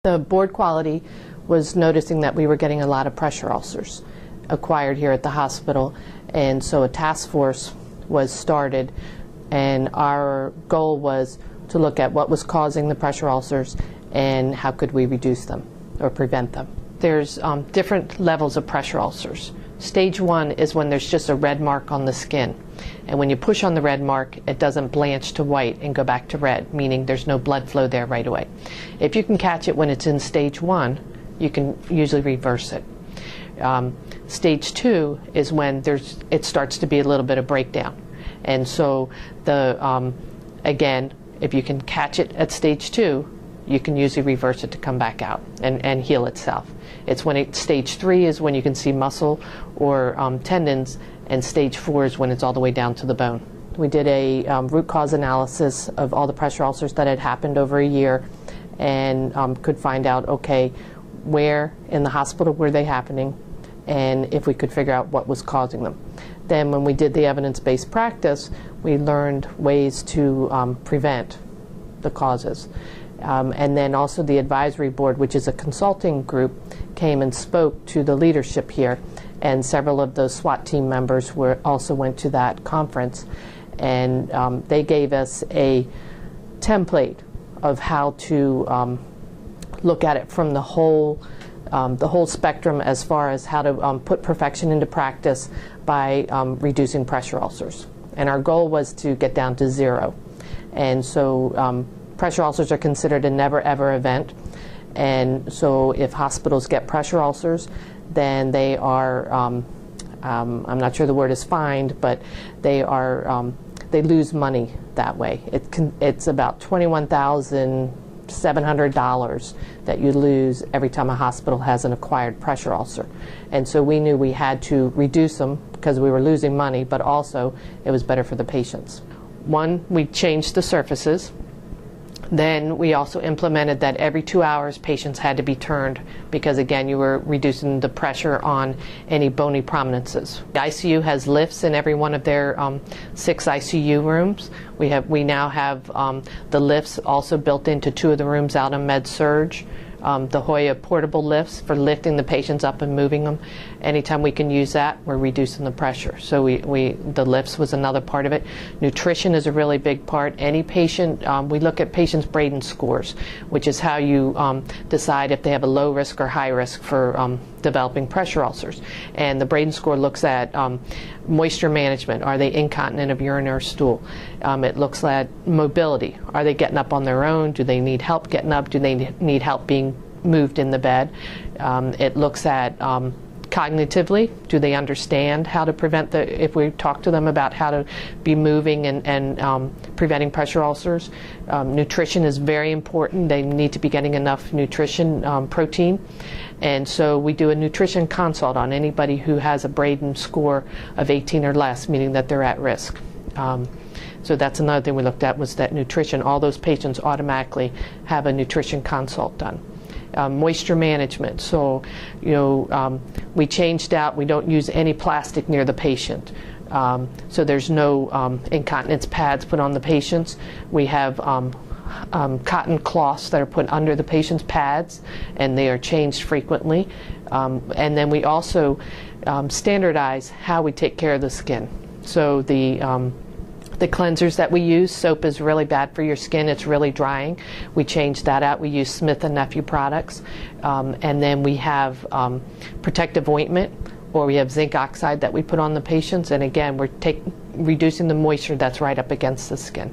The board quality was noticing that we were getting a lot of pressure ulcers acquired here at the hospital, and so a task force was started, and our goal was to look at what was causing the pressure ulcers and how could we reduce them or prevent them. There's different levels of pressure ulcers. Stage 1 is when there's just a red mark on the skin, and when you push on the red mark, it doesn't blanch to white and go back to red, meaning there's no blood flow there right away. If you can catch it when it's in stage 1, you can usually reverse it. Stage 2 is when it starts to be a little bit of breakdown, and so again, if you can catch it at stage 2, you can usually reverse it to come back out and heal itself. It's when stage 3 is when you can see muscle or tendons, and stage 4 is when it's all the way down to the bone. We did a root cause analysis of all the pressure ulcers that had happened over a year, and could find out, okay, where in the hospital were they happening, and if we could figure out what was causing them. Then when we did the evidence-based practice, we learned ways to prevent the causes. And then also the advisory board, which is a consulting group, came and spoke to the leadership here, and several of those SWAT team members also went to that conference, and they gave us a template of how to look at it from the whole spectrum, as far as how to put perfection into practice by reducing pressure ulcers. And our goal was to get down to 0. And so pressure ulcers are considered a never-ever event, and so if hospitals get pressure ulcers, then they are, I'm not sure the word is fined, but they lose money that way. It's about $21,700 that you lose every time a hospital has an acquired pressure ulcer. And so we knew we had to reduce them because we were losing money, but also it was better for the patients. One, we changed the surfaces. Then we also implemented that every 2 hours patients had to be turned, because again, you were reducing the pressure on any bony prominences. The ICU has lifts in every one of their 6 ICU rooms. We now have the lifts also built into 2 of the rooms out on Surg. The Hoya portable lifts for lifting the patients up and moving them. Anytime we can use that, we're reducing the pressure. So the lifts was another part of it. Nutrition is a really big part. Any patient, we look at patients' Braden scores, which is how you decide if they have a low risk or high risk for developing pressure ulcers. And the Braden score looks at moisture management. Are they incontinent of urine or stool? It looks at mobility. Are they getting up on their own? Do they need help getting up? Do they need help being moved in the bed? It looks at cognitively, do they understand how to prevent if we talk to them about how to be moving and preventing pressure ulcers. Nutrition is very important. They need to be getting enough nutrition, protein. And so we do a nutrition consult on anybody who has a Braden score of 18 or less, meaning that they're at risk. So that's another thing we looked at, was that nutrition. All those patients automatically have a nutrition consult done. Moisture management. So, we changed out, we don't use any plastic near the patient. So there's no incontinence pads put on the patients. We have cotton cloths that are put under the patient's pads, and they are changed frequently. And then we also standardize how we take care of the skin. So the cleansers that we use, soap is really bad for your skin. It's really drying. We changed that out. We use Smith & Nephew products. And then we have protective ointment, or we have zinc oxide that we put on the patients. And again, we're reducing the moisture that's right up against the skin.